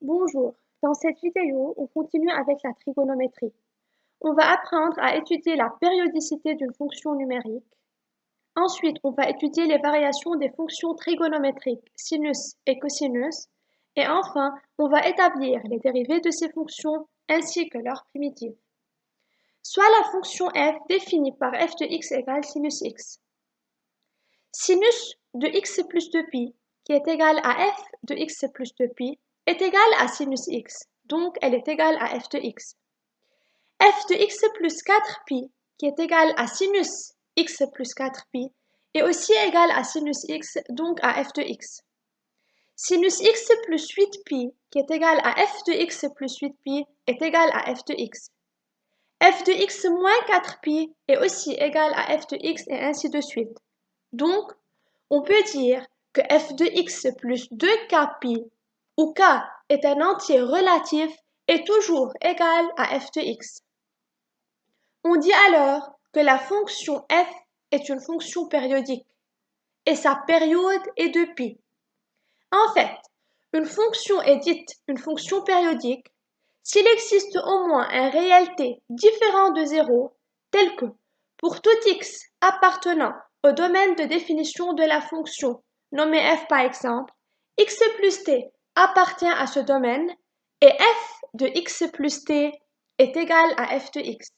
Bonjour, dans cette vidéo, on continue avec la trigonométrie. On va apprendre à étudier la périodicité d'une fonction numérique. Ensuite, on va étudier les variations des fonctions trigonométriques sinus et cosinus. Et enfin, on va établir les dérivées de ces fonctions ainsi que leurs primitives. Soit la fonction f définie par f de x égale sinus x. Sinus de x plus 2pi, qui est égal à f de x plus 2pi, est égale à sinus x, donc elle est égale à f de x. F de x plus 4pi, qui est égal à sinus x plus 4pi, est aussi égal à sinus x, donc à f de x. Sinus x plus 8pi, qui est égal à f de x plus 8pi, est égal à f de x. F de x moins 4pi est aussi égal à f de x et ainsi de suite. Donc, on peut dire que f de x plus 2kpi, où k est un entier relatif, est toujours égal à f de x. On dit alors que la fonction f est une fonction périodique et sa période est de pi. En fait, une fonction est dite une fonction périodique s'il existe au moins un réel t différent de 0, tel que, pour tout x appartenant au domaine de définition de la fonction, nommée f par exemple, x plus t appartient à ce domaine et f de x plus t est égal à f de x.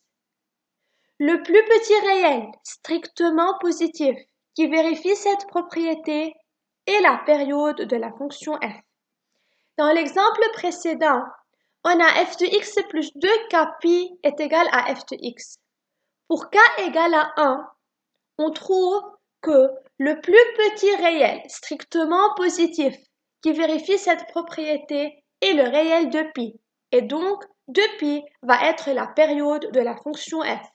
Le plus petit réel strictement positif qui vérifie cette propriété est la période de la fonction f. Dans l'exemple précédent, on a f de x plus 2kpi est égal à f de x. Pour k égale à 1, on trouve que le plus petit réel strictement positif qui vérifie cette propriété est le réel de pi, et donc 2pi va être la période de la fonction f.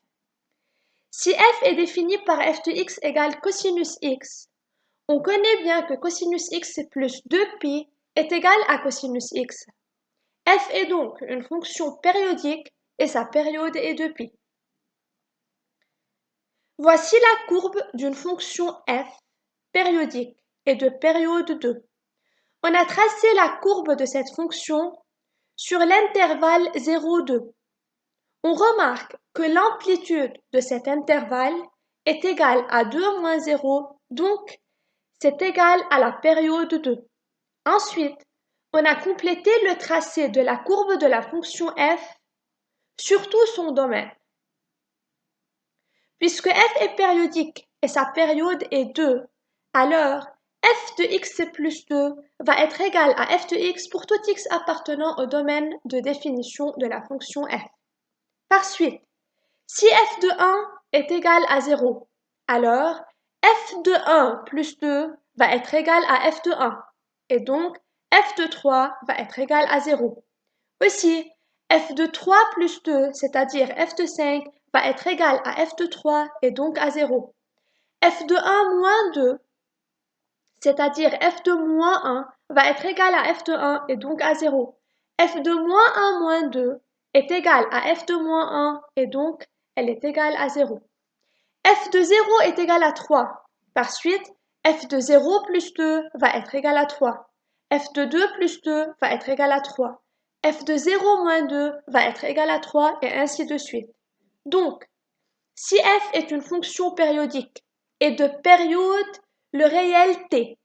Si f est défini par f de x égale cosinus x, on connaît bien que cosinus x plus 2pi est égal à cosinus x. F est donc une fonction périodique et sa période est de pi. Voici la courbe d'une fonction f périodique et de période 2. On a tracé la courbe de cette fonction sur l'intervalle 0,2. On remarque que l'amplitude de cet intervalle est égale à 2 moins 0, donc c'est égal à la période 2. Ensuite, on a complété le tracé de la courbe de la fonction f sur tout son domaine. Puisque f est périodique et sa période est 2, alors f de x plus 2 va être égal à f de x pour tout x appartenant au domaine de définition de la fonction f. Par suite, si f de 1 est égal à 0, alors f de 1 plus 2 va être égal à f de 1, et donc f de 3 va être égal à 0. Aussi, f de 3 plus 2, c'est-à-dire f de 5, va être égal à f de 3 et donc à 0. f de 1 moins 2, c'est-à-dire f de moins 1, va être égal à f de 1 et donc à 0. f de moins 1 moins 2 est égal à f de moins 1 et donc elle est égale à 0. f de 0 est égal à 3. Par suite, f de 0 plus 2 va être égal à 3. f de 2 plus 2 va être égal à 3. f de 0 moins 2 va être égal à 3 et ainsi de suite. Donc, si f est une fonction périodique et de période le réel t,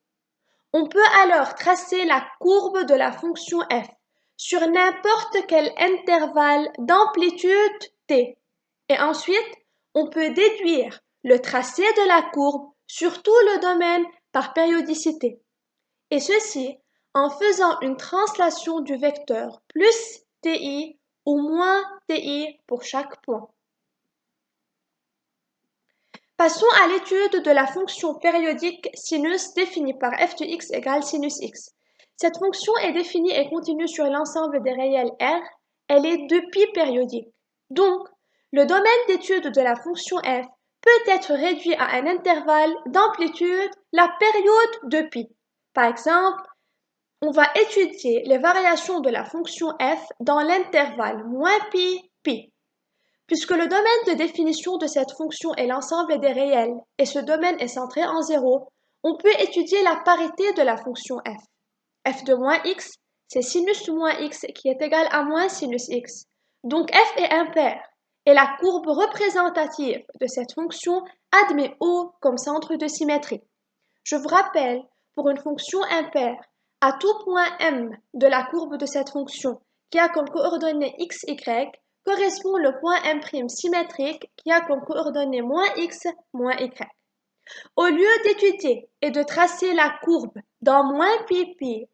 on peut alors tracer la courbe de la fonction f sur n'importe quel intervalle d'amplitude t. Et ensuite, on peut déduire le tracé de la courbe sur tout le domaine par périodicité. Et ceci en faisant une translation du vecteur plus ti ou moins ti pour chaque point. Passons à l'étude de la fonction périodique sinus définie par f de x égale sinus x. Cette fonction est définie et continue sur l'ensemble des réels R. Elle est de pi périodique. Donc, le domaine d'étude de la fonction f peut être réduit à un intervalle d'amplitude, la période de pi. Par exemple, on va étudier les variations de la fonction f dans l'intervalle moins pi, pi. Puisque le domaine de définition de cette fonction est l'ensemble des réels et ce domaine est centré en 0, on peut étudier la parité de la fonction f. f de moins x, c'est sinus moins x qui est égal à moins sinus x. Donc f est impair et la courbe représentative de cette fonction admet O comme centre de symétrie. Je vous rappelle, pour une fonction impaire, à tout point M de la courbe de cette fonction qui a comme coordonnées x, y, correspond le point M' symétrique qui a comme coordonnées moins x, moins y. Au lieu d'étudier et de tracer la courbe dans moins pi pi,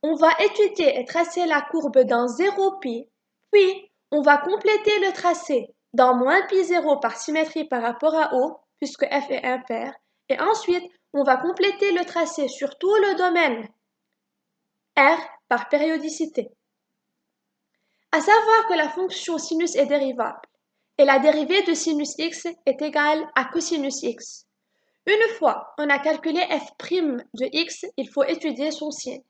on va étudier et tracer la courbe dans 0 pi, puis on va compléter le tracé dans moins pi 0 par symétrie par rapport à O, puisque f est impair, et ensuite on va compléter le tracé sur tout le domaine R par périodicité. À savoir que la fonction sinus est dérivable, et la dérivée de sinus x est égale à cosinus x. Une fois on a calculé f' de x, il faut étudier son signe.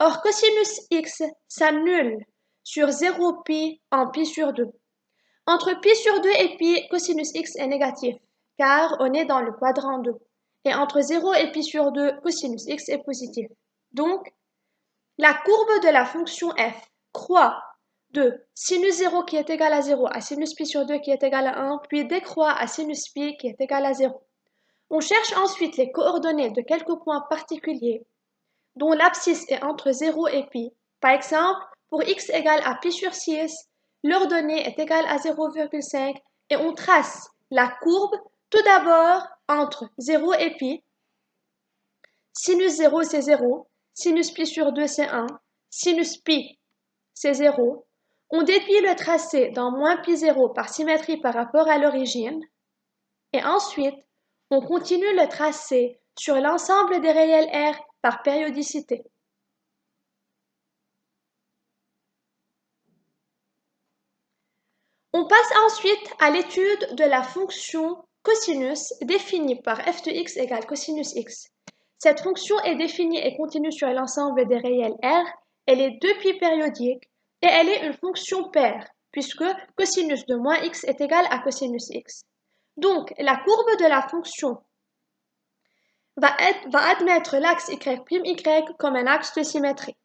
Or, cosinus x s'annule sur 0 pi en pi sur 2. Entre pi sur 2 et pi, cosinus x est négatif, car on est dans le quadrant 2. Et entre 0 et pi sur 2, cosinus x est positif. Donc, la courbe de la fonction f croît de sinus 0 qui est égal à 0 à sinus pi sur 2 qui est égal à 1, puis décroît à sinus pi qui est égal à 0. On cherche ensuite les coordonnées de quelques points particuliers dont l'abscisse est entre 0 et pi. Par exemple, pour x égale à pi sur 6, l'ordonnée est égale à 0,5 et on trace la courbe tout d'abord entre 0 et pi. Sinus 0 c'est 0, sinus pi sur 2 c'est 1, sinus pi c'est 0. On déduit le tracé dans moins pi 0 par symétrie par rapport à l'origine. Et ensuite, on continue le tracé sur l'ensemble des réels R par périodicité. On passe ensuite à l'étude de la fonction cosinus définie par f de x égale cosinus x. Cette fonction est définie et continue sur l'ensemble des réels R, elle est 2 pi périodique et elle est une fonction paire, puisque cosinus de moins x est égal à cosinus x. Donc, la courbe de la fonction va admettre l'axe y' comme un axe de symétrie.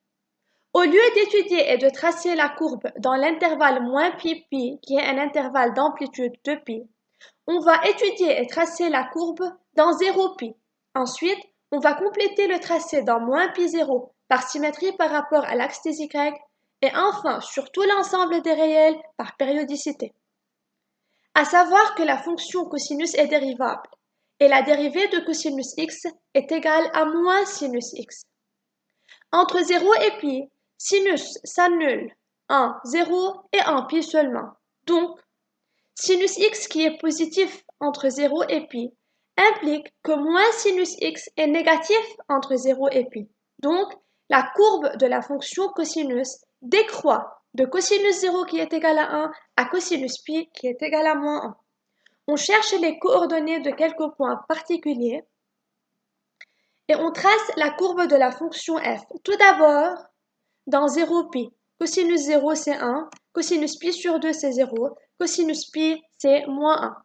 Au lieu d'étudier et de tracer la courbe dans l'intervalle moins pi pi, qui est un intervalle d'amplitude de pi, on va étudier et tracer la courbe dans 0 pi. Ensuite, on va compléter le tracé dans moins pi 0 par symétrie par rapport à l'axe des y, et enfin sur tout l'ensemble des réels par périodicité. À savoir que la fonction cosinus est dérivable, et la dérivée de cosinus x est égale à moins sinus x. Entre 0 et pi, sinus s'annule en 0 et en pi seulement. Donc, sinus x qui est positif entre 0 et pi implique que moins sinus x est négatif entre 0 et pi. Donc, la courbe de la fonction cosinus décroît de cosinus 0 qui est égal à 1 à cosinus pi qui est égal à moins 1. On cherche les coordonnées de quelques points particuliers et on trace la courbe de la fonction f. Tout d'abord, dans 0 pi, cosinus 0 c'est 1, cosinus pi sur 2 c'est 0, cosinus pi c'est moins 1.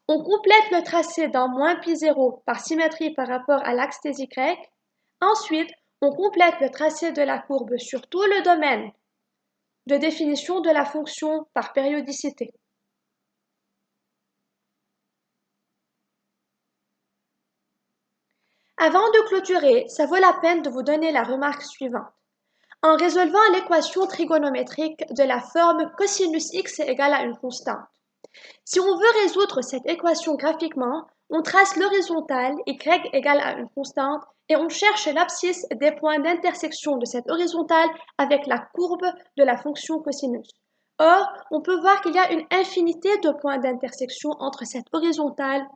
On complète le tracé dans moins pi 0 par symétrie par rapport à l'axe des y. Ensuite, on complète le tracé de la courbe sur tout le domaine de définition de la fonction par périodicité. Avant de clôturer, ça vaut la peine de vous donner la remarque suivante. En résolvant l'équation trigonométrique de la forme cosinus x est égal à une constante, si on veut résoudre cette équation graphiquement, on trace l'horizontale y égale à une constante et on cherche l'abscisse des points d'intersection de cette horizontale avec la courbe de la fonction cosinus. Or, on peut voir qu'il y a une infinité de points d'intersection entre cette horizontale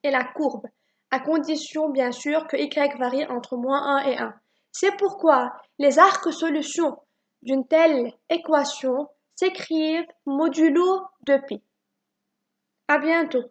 et la courbe, à condition bien sûr que y varie entre moins 1 et 1. C'est pourquoi les arcs solutions d'une telle équation s'écrivent modulo de pi. À bientôt.